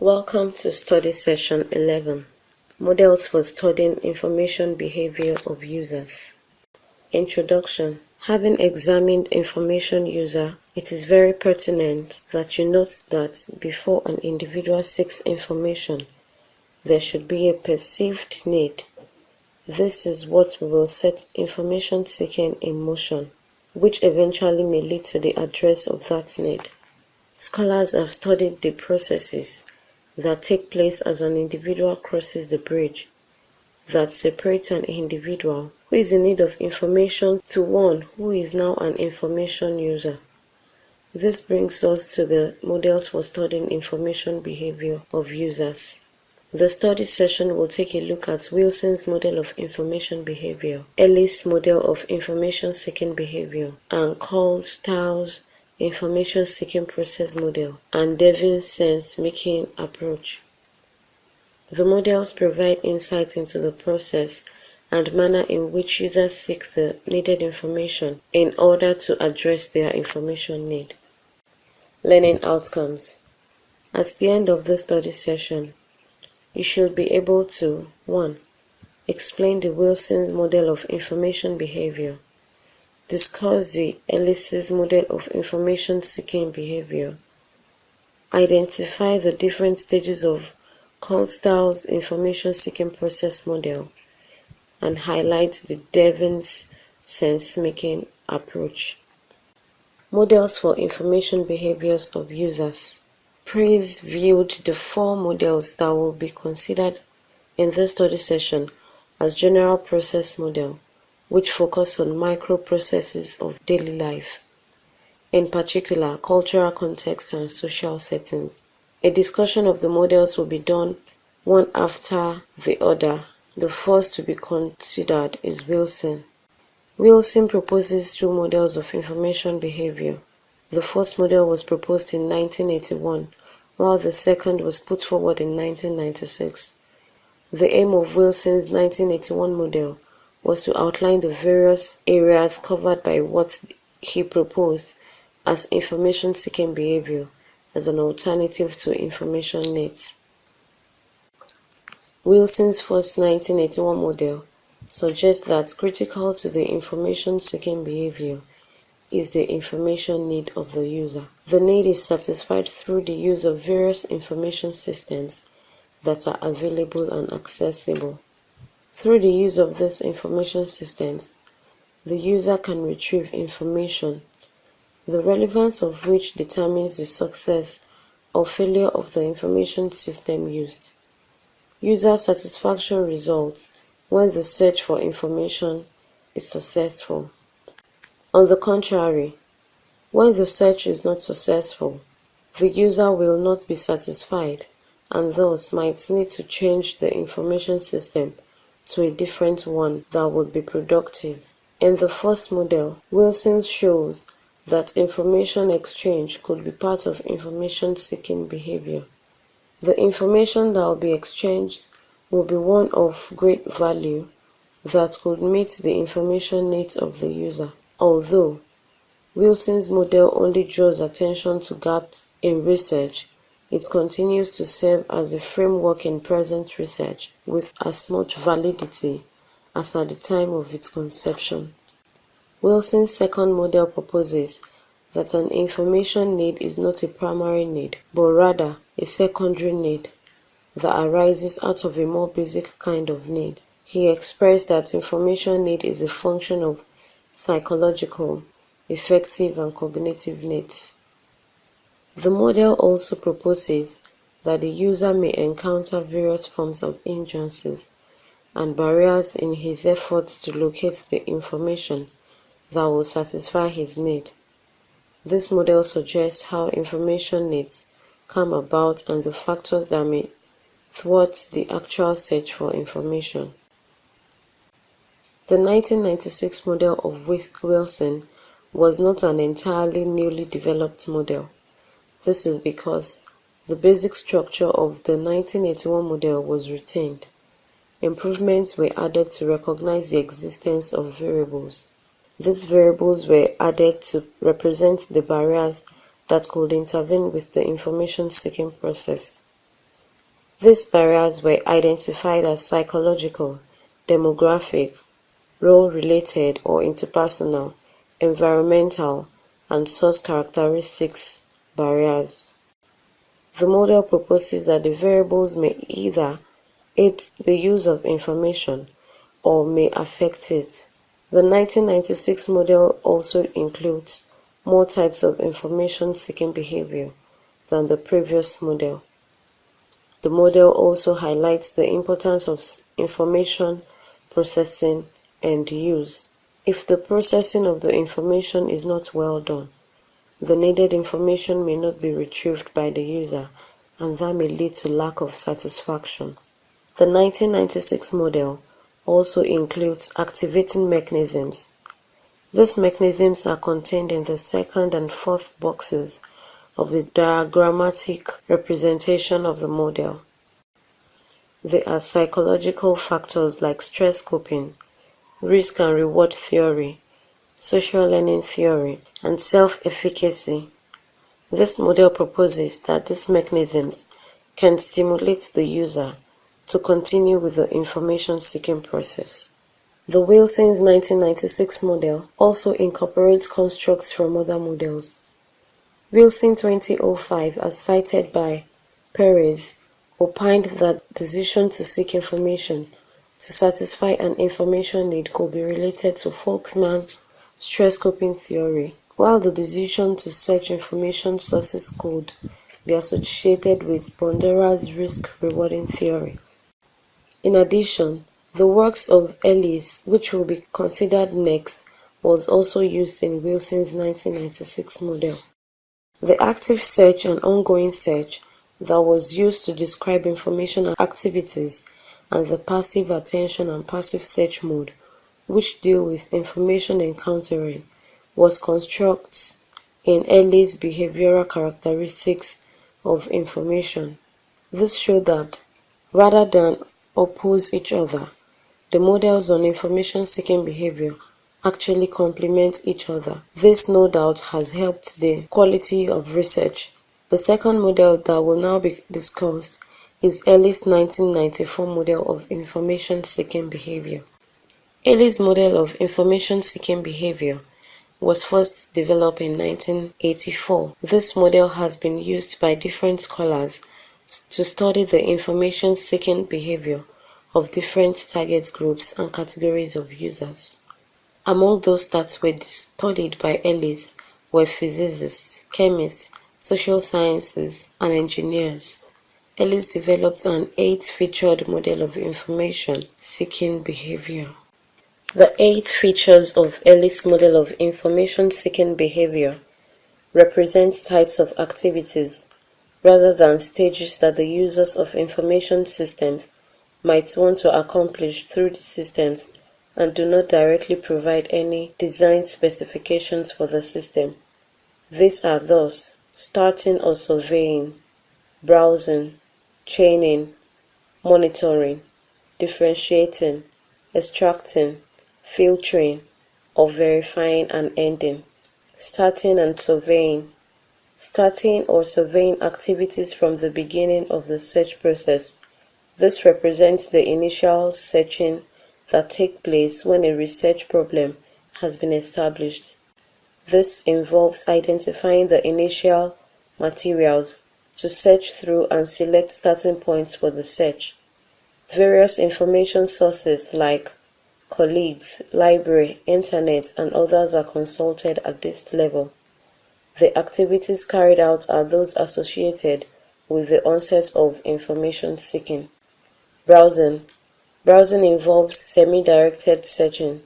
Welcome to Study Session 11, Models for Studying Information Behavior of Users. Introduction. Having examined information user, it is very pertinent that you note that before an individual seeks information, there should be a perceived need. This is what will set information seeking in motion, which eventually may lead to the address of that need. Scholars have studied the processes that take place as an individual crosses the bridge that separates an individual who is in need of information to one who is now an information user. This brings us to the models for studying information behavior of users. The study session will take a look at Wilson's model of information behavior, LIS model of information seeking behavior, and Carl-Stow's information seeking process model, and Devin's sense-making approach. The models provide insight into the process and manner in which users seek the needed information in order to address their information need. Learning outcomes. At the end of the study session, you should be able to 1. Explain the Wilson's model of information behavior. Discuss the LIS's model of information seeking behavior. Identify the different stages of Carl-Stow's information seeking process model, and highlight the Devin's sense-making approach. Models for information behaviors of users. Praise viewed the 4 models that will be considered in this study session as general process model, which focus on microprocesses of daily life, in particular cultural context and social settings. A discussion of the models will be done one after the other. The first to be considered is Wilson. Wilson proposes 2 models of information behavior. The first model was proposed in 1981, while the second was put forward in 1996. The aim of Wilson's 1981 model was to outline the various areas covered by what he proposed as information-seeking behavior as an alternative to information needs. Wilson's first 1981 model suggests that critical to the information-seeking behavior is the information need of the user. The need is satisfied through the use of various information systems that are available and accessible. Through the use of these information systems, the user can retrieve information, the relevance of which determines the success or failure of the information system used. User satisfaction results when the search for information is successful. On the contrary, when the search is not successful, the user will not be satisfied and thus might need to change the information system to a different one that would be productive. In the first model, Wilson shows that information exchange could be part of information-seeking behavior. The information that will be exchanged will be one of great value that could meet the information needs of the user. Although Wilson's model only draws attention to gaps in research, it continues to serve as a framework in present research with as much validity as at the time of its conception. Wilson's second model proposes that an information need is not a primary need, but rather a secondary need that arises out of a more basic kind of need. He expressed that information need is a function of psychological, affective, and cognitive needs. The model also proposes that the user may encounter various forms of hindrances and barriers in his efforts to locate the information that will satisfy his need. This model suggests how information needs come about and the factors that may thwart the actual search for information. The 1996 model of Wilson was not an entirely newly developed model. This is because the basic structure of the 1981 model was retained. Improvements were added to recognize the existence of variables. These variables were added to represent the barriers that could intervene with the information-seeking process. These barriers were identified as psychological, demographic, role-related or interpersonal, environmental, and source characteristics barriers. The model proposes that the variables may either aid the use of information or may affect it. The 1996 model also includes more types of information-seeking behavior than the previous model. The model also highlights the importance of information processing and use. If the processing of the information is not well done, the needed information may not be retrieved by the user, and that may lead to lack of satisfaction. The 1996 model also includes activating mechanisms. These mechanisms are contained in the second and fourth boxes of the diagrammatic representation of the model. They are psychological factors like stress coping, risk and reward theory, social learning theory, and self-efficacy. This model proposes that these mechanisms can stimulate the user to continue with the information-seeking process. The Wilson's 1996 model also incorporates constructs from other models. Wilson 2005, as cited by Perez, opined that decision to seek information to satisfy an information need could be related to Folksman's stress coping theory, while the decision to search information sources could be associated with Bondera's risk-rewarding theory. In addition, the works of LIS, which will be considered next, was also used in Wilson's 1996 model. The active search and ongoing search that was used to describe information activities, and the passive attention and passive search mode, which deal with information encountering, was constructs in Ellis' behavioral characteristics of information. This showed that, rather than oppose each other, the models on information-seeking behavior actually complement each other. This no doubt has helped the quality of research. The second model that will now be discussed is Ellis' 1994 model of information-seeking behavior. Ellis' model of information-seeking behavior was first developed in 1984. This model has been used by different scholars to study the information-seeking behavior of different target groups and categories of users. Among those that were studied by Ellis were physicists, chemists, social sciences, and engineers. Ellis developed an 8-featured model of information-seeking behavior. The 8 features of Ellis' model of information-seeking behavior represent types of activities rather than stages that the users of information systems might want to accomplish through the systems, and do not directly provide any design specifications for the system. These are thus starting or surveying, browsing, chaining, monitoring, differentiating, extracting, filtering, or verifying and ending. Starting and surveying. Starting or surveying activities from the beginning of the search process. This represents the initial searching that takes place when a research problem has been established. This involves identifying the initial materials to search through and select starting points for the search. Various information sources like colleagues, library, internet, and others are consulted at this level. The activities carried out are those associated with the onset of information seeking. Browsing. Browsing involves semi-directed searching,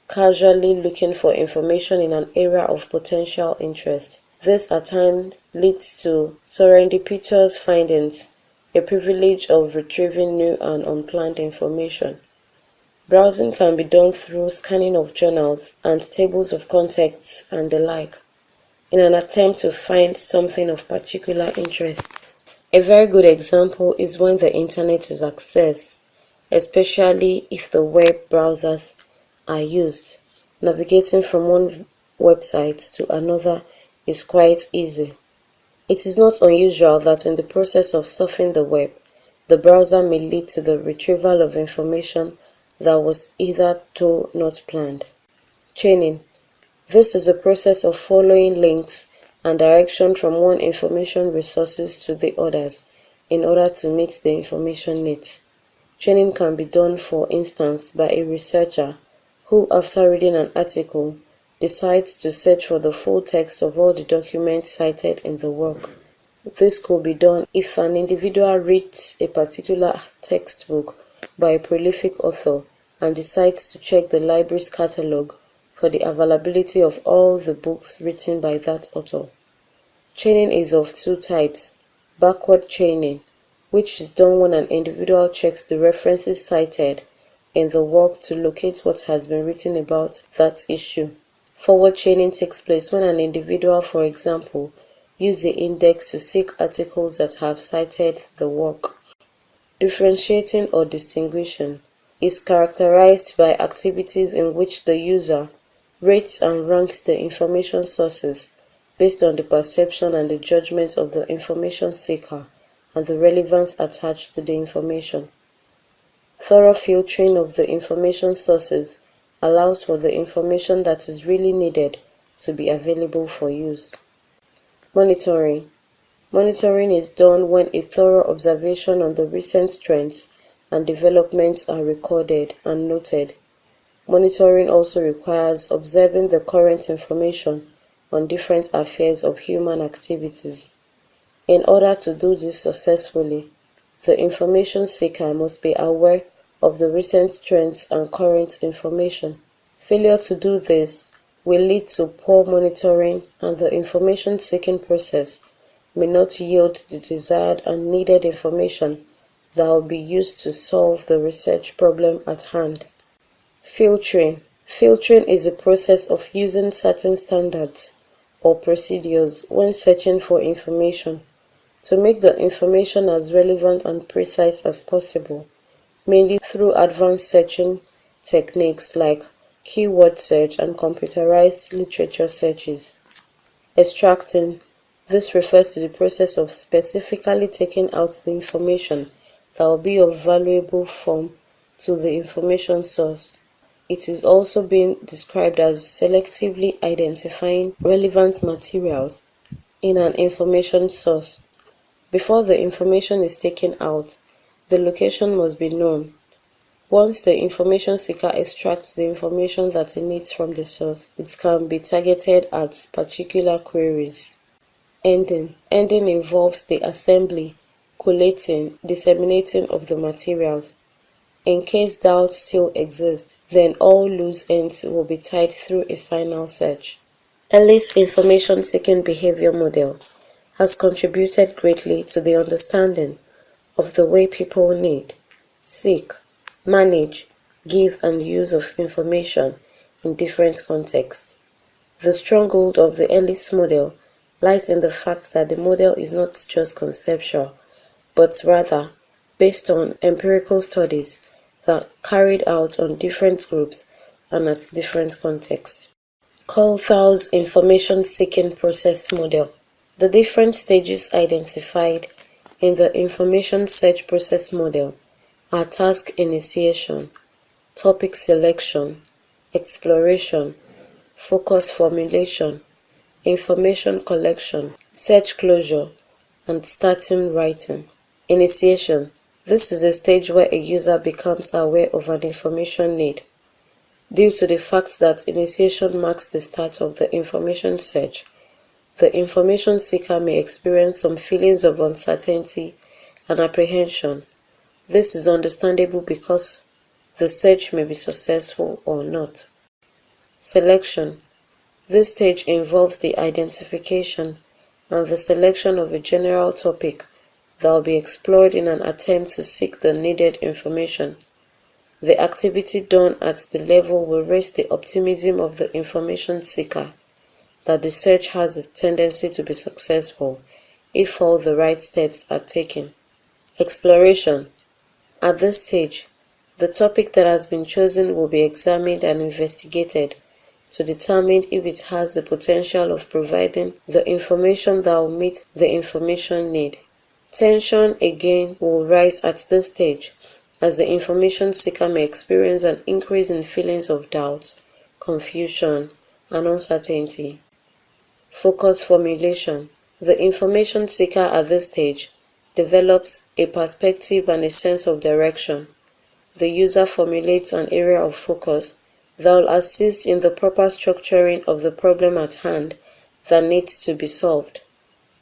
casually looking for information in an area of potential interest. This at times leads to serendipitous findings, a privilege of retrieving new and unplanned information. Browsing can be done through scanning of journals and tables of contents and the like, in an attempt to find something of particular interest. A very good example is when the internet is accessed, especially if the web browsers are used. Navigating from one website to another is quite easy. It is not unusual that in the process of surfing the web, the browser may lead to the retrieval of information that was hitherto not planned. Chaining. This is a process of following links and direction from one information resources to the others in order to meet the information needs. Chaining can be done, for instance, by a researcher who, after reading an article, decides to search for the full text of all the documents cited in the work. This could be done if an individual reads a particular textbook by a prolific author and decides to check the library's catalogue for the availability of all the books written by that author. Chaining is of two types: backward chaining, which is done when an individual checks the references cited in the work to locate what has been written about that issue. Forward chaining takes place when an individual, for example, uses the index to seek articles that have cited the work. Differentiating or distinguishing is characterized by activities in which the user rates and ranks the information sources based on the perception and the judgment of the information seeker and the relevance attached to the information. Thorough filtering of the information sources allows for the information that is really needed to be available for use. Monitoring. Monitoring is done when a thorough observation on the recent trends and developments are recorded and noted. Monitoring also requires observing the current information on different affairs of human activities. In order to do this successfully, the information seeker must be aware of the recent trends and current information. Failure to do this will lead to poor monitoring, and the information seeking process may not yield the desired and needed information that will be used to solve the research problem at hand. Filtering. Filtering is a process of using certain standards or procedures when searching for information to make the information as relevant and precise as possible, mainly through advanced searching techniques like keyword search and computerized literature searches. Extracting. This refers to the process of specifically taking out the information that will be of valuable form to the information source. It is also being described as selectively identifying relevant materials in an information source. Before the information is taken out, the location must be known. Once the information seeker extracts the information that it needs from the source, it can be targeted at particular queries. Ending. Ending involves the assembly, collating, disseminating of the materials. In case doubt still exists, then all loose ends will be tied through a final search. LIS information seeking behavior model has contributed greatly to the understanding of the way people need, seek, manage, give and use of information in different contexts. The stronghold of the LIS model lies in the fact that the model is not just conceptual, but rather based on empirical studies that carried out on different groups and at different contexts. Coulthard's information seeking process model. The different stages identified in the information search process model are task initiation, topic selection, exploration, focus formulation, information collection, search closure, and starting writing. Initiation. This is a stage where a user becomes aware of an information need. Due to the fact that initiation marks the start of the information search, the information seeker may experience some feelings of uncertainty and apprehension. This is understandable because the search may be successful or not. Selection. This stage involves the identification and the selection of a general topic that will be explored in an attempt to seek the needed information. The activity done at the level will raise the optimism of the information seeker that the search has a tendency to be successful if all the right steps are taken. Exploration. At this stage, the topic that has been chosen will be examined and investigated to determine if it has the potential of providing the information that will meet the information need. Tension again will rise at this stage, as the information seeker may experience an increase in feelings of doubt, confusion, and uncertainty. Focus formulation. The information seeker at this stage develops a perspective and a sense of direction. The user formulates an area of focus that will assist in the proper structuring of the problem at hand that needs to be solved.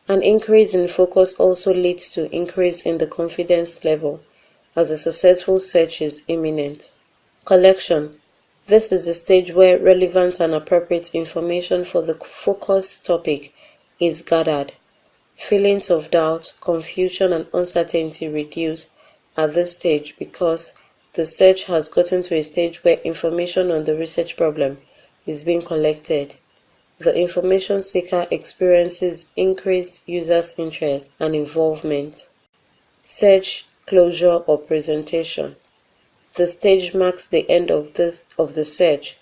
An increase in focus also leads to increase in the confidence level, as a successful search is imminent. Collection. This is the stage where relevant and appropriate information for the focus topic is gathered. Feelings of doubt, confusion, and uncertainty reduce at this stage because the search has gotten to a stage where information on the research problem is being collected. The information seeker experiences increased users' interest and involvement. Search, closure, or presentation. The stage marks the end of the search.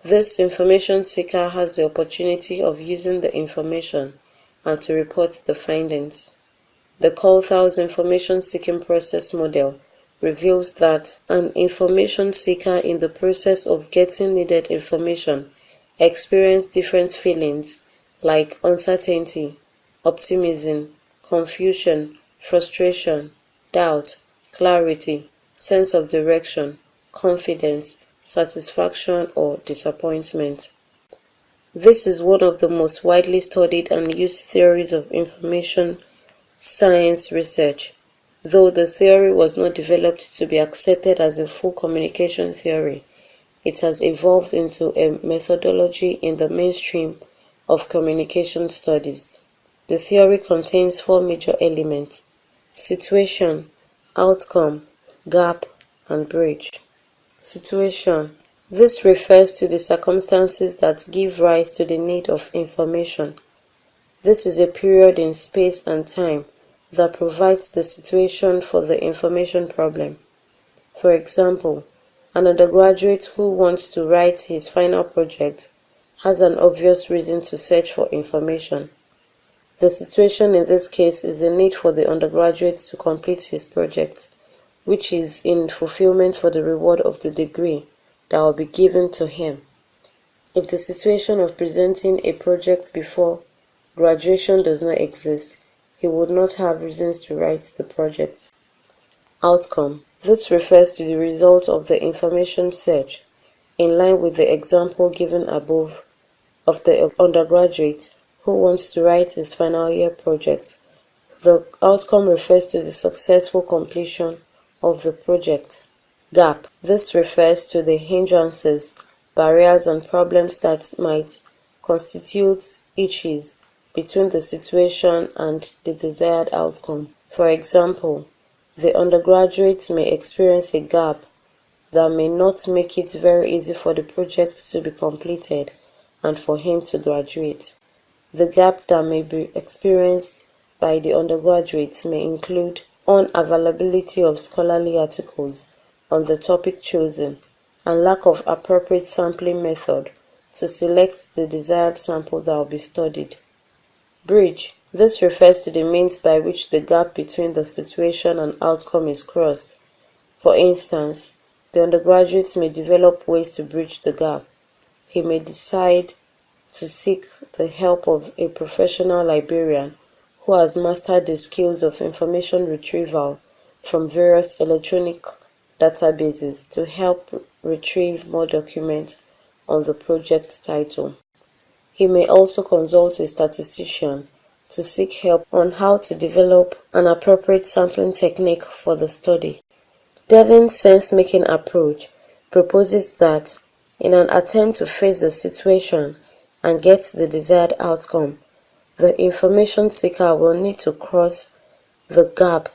This information seeker has the opportunity of using the information and to report the findings. The Coulthard's information seeking process model reveals that an information seeker in the process of getting needed information experiences different feelings like uncertainty, optimism, confusion, frustration, doubt, clarity, sense of direction, confidence, satisfaction, or disappointment. This is one of the most widely studied and used theories of information science research, though the theory was not developed to be accepted as a full communication theory. It has evolved into a methodology in the mainstream of communication studies. The theory contains 4 major elements: situation, outcome, gap, and bridge. Situation. This refers to the circumstances that give rise to the need of information. This is a period in space and time that provides the situation for the information problem. For example, an undergraduate who wants to write his final project has an obvious reason to search for information. The situation in this case is the need for the undergraduate to complete his project, which is in fulfillment for the reward of the degree that will be given to him. If the situation of presenting a project before graduation does not exist, he would not have reasons to write the project. Outcome. This refers to the result of the information search, in line with the example given above of the undergraduate who wants to write his final year project. The outcome refers to the successful completion of the project. Gap. This refers to the hindrances, barriers, and problems that might constitute issues between the situation and the desired outcome. For example, the undergraduate may experience a gap that may not make it very easy for the project to be completed and for him to graduate. The gap that may be experienced by the undergraduates may include unavailability of scholarly articles on the topic chosen and lack of appropriate sampling method to select the desired sample that will be studied. Bridge. This refers to the means by which the gap between the situation and outcome is crossed. For instance, the undergraduate may develop ways to bridge the gap. He may decide to seek the help of a professional librarian who has mastered the skills of information retrieval from various electronic databases to help retrieve more documents on the project title. He may also consult a statistician to seek help on how to develop an appropriate sampling technique for the study. Devin's sense-making approach proposes that, in an attempt to face the situation and get the desired outcome, the information seeker will need to cross the gap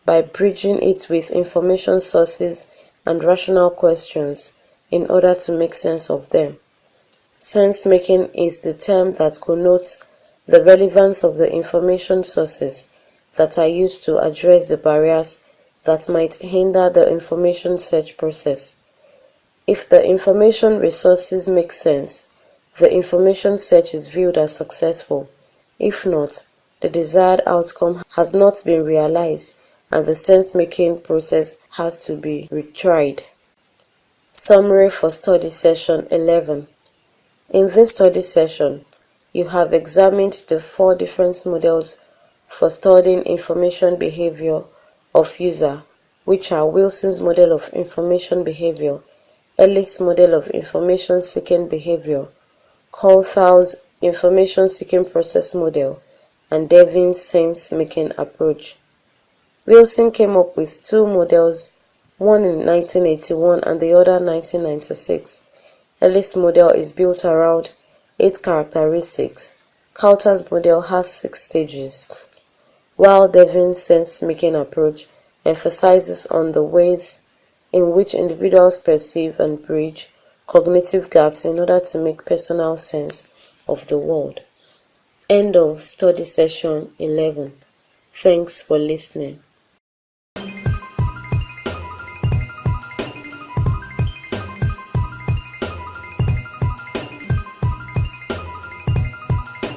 by bridging it with information sources and rational questions in order to make sense of them. Sense-making is the term that connotes the relevance of the information sources that are used to address the barriers that might hinder the information search process. If the information resources make sense, the information search is viewed as successful. If not, the desired outcome has not been realized and the sense-making process has to be retried. Summary for study session 11. In this study session, you have examined the 4 different models for studying information behavior of user, which are Wilson's model of information behavior, LIS model of information seeking behavior, Coulthard's information seeking process model, and Devin's sense-making approach. Wilson came up with 2 models, one in 1981 and the other 1996. LIS model is built around 8 characteristics. Coulthard's model has 6 stages, while Devin's sense-making approach emphasizes on the ways in which individuals perceive and bridge cognitive gaps in order to make personal sense of the world. End of study session 11. Thanks for listening.